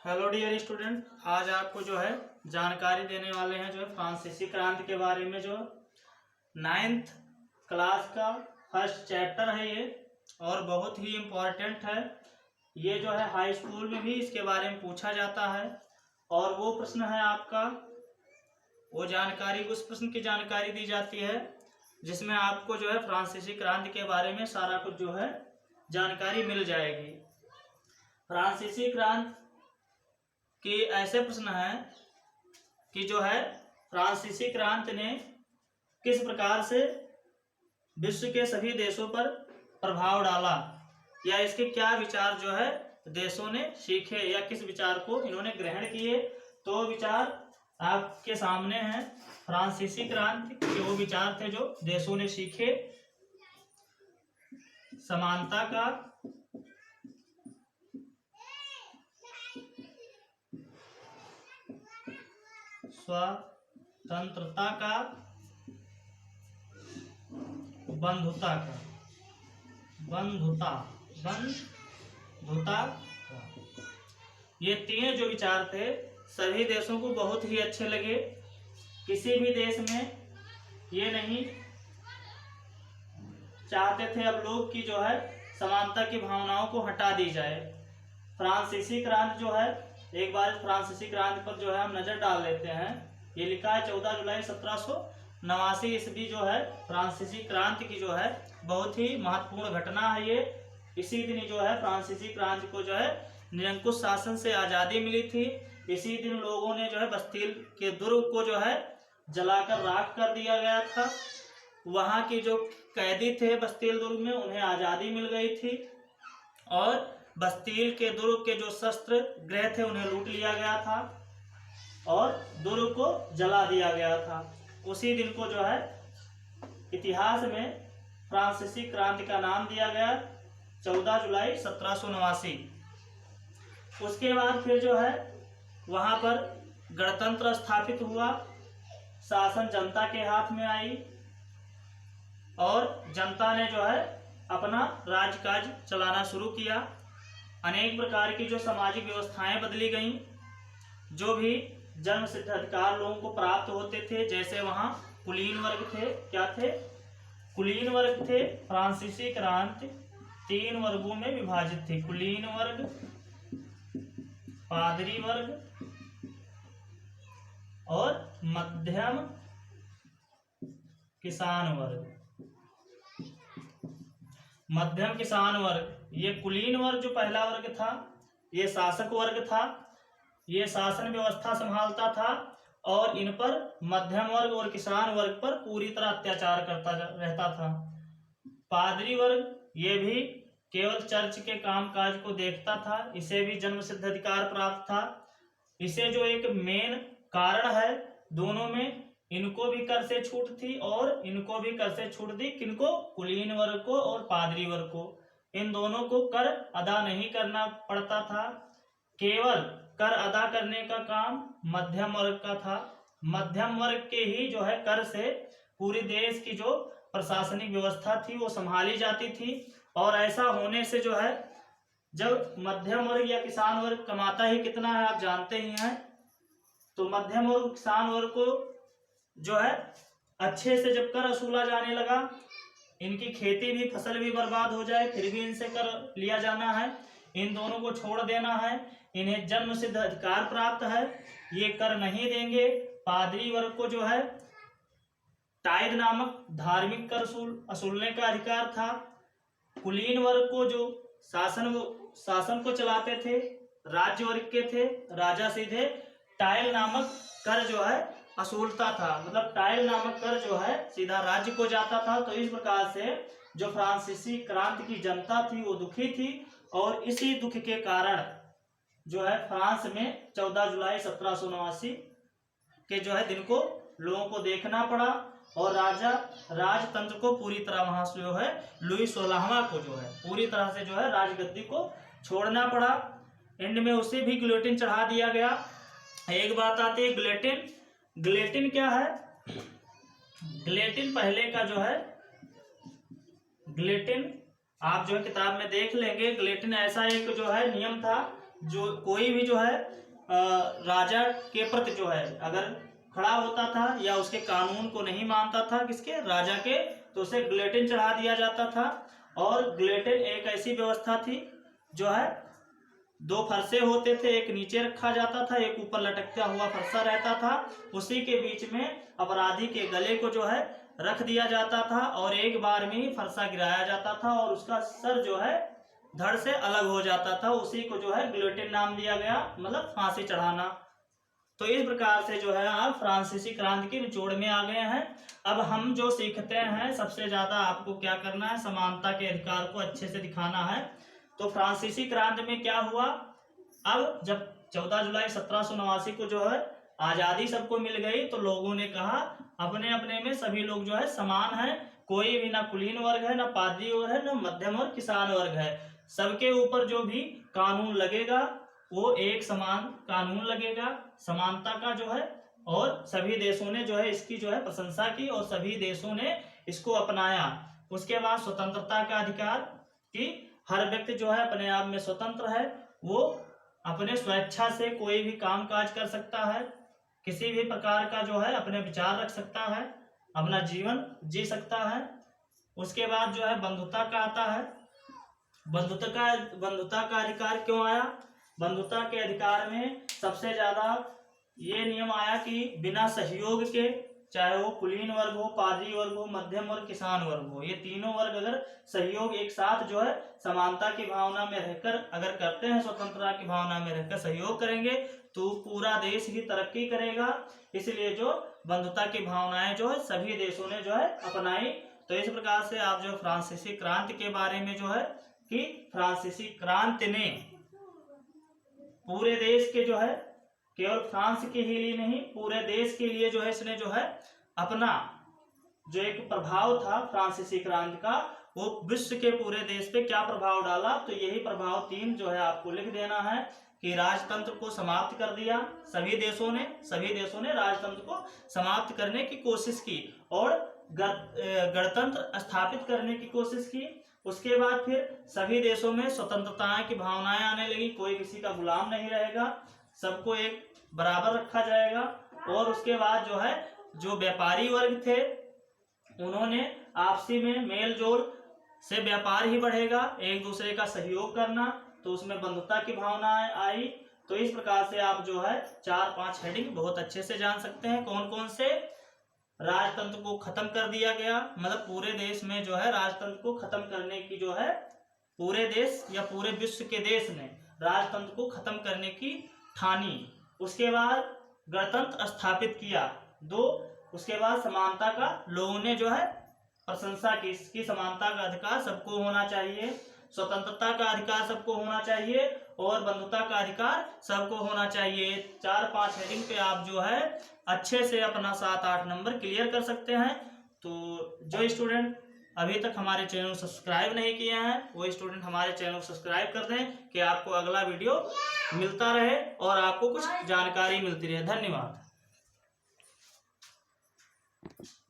Hello dear student, आज आपको जो है जानकारी देने वाले हैं जो है फ्रांसीसी क्रांति के बारे में। जो 9th क्लास का फर्स्ट चैप्टर है ये, और बहुत ही इम्पोर्टेंट है ये। जो है हाई स्कूल में भी इसके बारे में पूछा जाता है, और वो प्रश्न है आपका, वो जानकारी, उस प्रश्न की जानकारी दी जाती है जिसमें आपको जो है फ्रांसीसी क्रांति के बारे में सारा कुछ जो है जानकारी मिल जाएगी। फ्रांसीसी क्रांति कि ऐसे प्रश्न है कि जो है फ्रांसीसी क्रांति ने किस प्रकार से विश्व के सभी देशों पर प्रभाव डाला, या इसके क्या विचार जो है देशों ने सीखे, या किस विचार को इन्होंने ग्रहण किए। तो विचार आपके सामने हैं। फ्रांसीसी क्रांति के वो विचार थे जो देशों ने सीखे: समानता का, स्वतंत्रता का, बंधुता का, ये तीन जो विचार थे सभी देशों को बहुत ही अच्छे लगे। किसी भी देश में ये नहीं चाहते थे अब लोग कि जो है समानता की भावनाओं को हटा दी जाए। फ्रांसीसी क्रांति जो है, एक बार फ्रांसीसी क्रांति पर जो है हम नजर डाल लेते हैं। ये लिखा है 14 जुलाई 1789 ईस्वी जो है फ्रांसीसी क्रांति की जो है बहुत ही महत्वपूर्ण घटना है ये। इसी दिन जो है फ्रांसीसी क्रांति को जो है निरंकुश शासन से आज़ादी मिली थी। इसी दिन लोगों ने जो है बस्तील के दुर्ग को जो है जलाकर राख कर दिया गया था। वहाँ की जो कैदी थे बस्तील दुर्ग में, उन्हें आज़ादी मिल गई थी, और बस्तील के दुर्ग के जो शस्त्र गृह थे उन्हें लूट लिया गया था और दुर्ग को जला दिया गया था। उसी दिन को जो है इतिहास में फ्रांसीसी क्रांति का नाम दिया गया, 14 जुलाई 1789। उसके बाद फिर जो है वहाँ पर गणतंत्र स्थापित हुआ, शासन जनता के हाथ में आई, और जनता ने जो है अपना राजकाज चलाना शुरू किया। अनेक प्रकार की जो सामाजिक व्यवस्थाएं बदली गईं, जो भी जन्म सिद्ध अधिकार लोगों को प्राप्त होते थे, जैसे वहाँ कुलीन वर्ग थे। क्या थे? कुलीन वर्ग थे। फ्रांसीसी क्रांति 3 वर्गों में विभाजित थी: कुलीन वर्ग, पादरी वर्ग और मध्यम किसान वर्ग। मध्यम किसान वर्ग, ये कुलीन वर्ग जो पहला वर्ग था, ये शासक वर्ग था, ये शासन व्यवस्था संभालता था, और इन पर मध्यम वर्ग और किसान वर्ग पर पूरी तरह अत्याचार करता रहता था। पादरी वर्ग, ये भी केवल चर्च के कामकाज को देखता था, इसे भी जन्म सिद्ध अधिकार प्राप्त था। इसे जो एक मेन कारण है, दोनों में इनको भी कर से छूट थी और इनको भी कर से छूट दी। किनको? कुलीन वर्ग को और पादरी वर्ग को। इन दोनों को कर अदा नहीं करना पड़ता था, केवल कर अदा करने का काम मध्यम वर्ग का था। मध्यम वर्ग के ही जो है कर से पूरे देश की जो प्रशासनिक व्यवस्था थी वो संभाली जाती थी। और ऐसा होने से जो है, जब मध्यम वर्ग या किसान वर्ग कमाता ही कितना है आप जानते ही हैं, तो मध्यम वर्ग किसान वर्ग को जो है अच्छे से जब कर वसूला जाने लगा, इनकी खेती भी, फसल भी बर्बाद हो जाए फिर भी इनसे कर लिया जाना है, इन दोनों को छोड़ देना है, इन्हें जन्म सिद्ध अधिकार प्राप्त है, ये कर नहीं देंगे। पादरी वर्ग को जो है टाइद नामक धार्मिक कर वसूलने का अधिकार था। कुलीन वर्ग को जो शासन को चलाते थे, राज्य वर्ग के थे, राजा सीधे टाइल नामक कर जो है वसूलता था, मतलब टाइल नामक कर जो है सीधा राज्य को जाता था। तो इस प्रकार से जो फ्रांसीसी क्रांति की जनता थी वो दुखी थी, और इसी दुख के कारण जो है फ्रांस में 14 जुलाई 1789 के जो है दिन को लोगों को देखना पड़ा, और राजतंत्र को पूरी तरह वहां से जो है लुई 16वां को जो है पूरी तरह से जो है राजगद्दी को छोड़ना पड़ा। एंड में उसे भी गिलोटिन चढ़ा दिया गया। एक बात आती है गिलोटिन। गिलोटिन क्या है? गिलोटिन पहले का जो है, गिलोटिन आप जो है किताब में देख लेंगे। गिलोटिन ऐसा एक जो है नियम था जो कोई भी जो है राजा के प्रति जो है अगर खड़ा होता था या उसके कानून को नहीं मानता था किसके, राजा के, तो उसे गिलोटिन चढ़ा दिया जाता था। और गिलोटिन एक ऐसी व्यवस्था थी जो है 2 फरसे होते थे, एक नीचे रखा जाता था, एक ऊपर लटकता हुआ फरसा रहता था, उसी के बीच में अपराधी के गले को जो है रख दिया जाता था और एक बार में ही फरसा गिराया जाता था और उसका सर जो है धड़ से अलग हो जाता था। उसी को जो है गिलोटिन नाम दिया गया, मतलब फांसी चढ़ाना। तो इस प्रकार से जो है आप फ्रांसीसी क्रांति के निचोड़ में आ गए हैं। अब हम जो सीखते हैं, सबसे ज्यादा आपको क्या करना है, समानता के अधिकार को अच्छे से दिखाना है। तो फ्रांसीसी क्रांति में क्या हुआ, अब जब 14 जुलाई 1789 को जो है आजादी सबको मिल गई तो लोगों ने कहा अपने अपने में सभी लोग जो है समान हैं, कोई भी ना कुलीन वर्ग है, ना पादरी वर्ग है, ना मध्यम और किसान वर्ग है। सबके ऊपर जो भी कानून लगेगा वो एक समान कानून लगेगा, समानता का जो है। और सभी देशों ने जो है इसकी जो है प्रशंसा की और सभी देशों ने इसको अपनाया। उसके बाद स्वतंत्रता का अधिकार कि हर व्यक्ति जो है अपने आप में स्वतंत्र है, वो अपने स्वेच्छा से कोई भी काम काज कर सकता है, किसी भी प्रकार का जो है अपने विचार रख सकता है, अपना जीवन जी सकता है। उसके बाद जो है बंधुता का आता है। बंधुता का अधिकार क्यों आया, बंधुता के अधिकार में सबसे ज्यादा ये नियम आया कि बिना सहयोग के, चाहे वो कुलीन वर्ग हो, पादरी वर्ग हो, मध्यम और किसान वर्ग हो, ये तीनों वर्ग अगर सहयोग एक साथ जो है समानता की भावना में रहकर अगर करते हैं, स्वतंत्रता की भावना में रहकर सहयोग करेंगे तो पूरा देश ही तरक्की करेगा। इसलिए जो बंधुता की भावनाएं जो है सभी देशों ने जो है अपनाई। तो इस प्रकार से आप जो फ्रांसीसी क्रांति के बारे में जो है कि फ्रांसीसी क्रांति ने पूरे देश के जो है, केवल फ्रांस के ही लिए नहीं, पूरे देश के लिए जो है इसने जो है अपना जो एक प्रभाव था फ्रांसीसी क्रांति का, वो विश्व के पूरे देश पे क्या प्रभाव डाला। तो यही प्रभाव 3 जो है आपको लिख देना है कि राजतंत्र को समाप्त कर दिया। सभी देशों ने राजतंत्र को समाप्त करने की कोशिश की और गणतंत्र स्थापित करने की कोशिश की। उसके बाद फिर सभी देशों में स्वतंत्रता की भावनाएं आने लगी, कोई किसी का गुलाम नहीं रहेगा, सबको एक बराबर रखा जाएगा। और उसके बाद जो है जो व्यापारी वर्ग थे उन्होंने आपसी में मेल जोल से व्यापार ही बढ़ेगा, एक दूसरे का सहयोग करना, तो उसमें बंधुता की भावना आई। तो इस प्रकार से आप जो है 4-5 हेडिंग बहुत अच्छे से जान सकते हैं। कौन कौन से, राजतंत्र को खत्म कर दिया गया, मतलब पूरे देश में जो है राजतंत्र को खत्म करने की जो है पूरे देश या पूरे विश्व के देश ने राजतंत्र को खत्म करने की ठानी। उसके बाद गणतंत्र स्थापित किया 2। उसके बाद समानता का लोगों ने जो है प्रशंसा की, इसकी समानता का अधिकार सबको होना चाहिए, स्वतंत्रता का अधिकार सबको होना चाहिए और बंधुता का अधिकार सबको होना चाहिए। 4-5 हेडिंग पे आप जो है अच्छे से अपना 7-8 नंबर क्लियर कर सकते हैं। तो जो स्टूडेंट अभी तक हमारे चैनल को सब्सक्राइब नहीं किए हैं वो स्टूडेंट हमारे चैनल को सब्सक्राइब कर दें कि आपको अगला वीडियो मिलता रहे और आपको कुछ जानकारी मिलती रहे। धन्यवाद।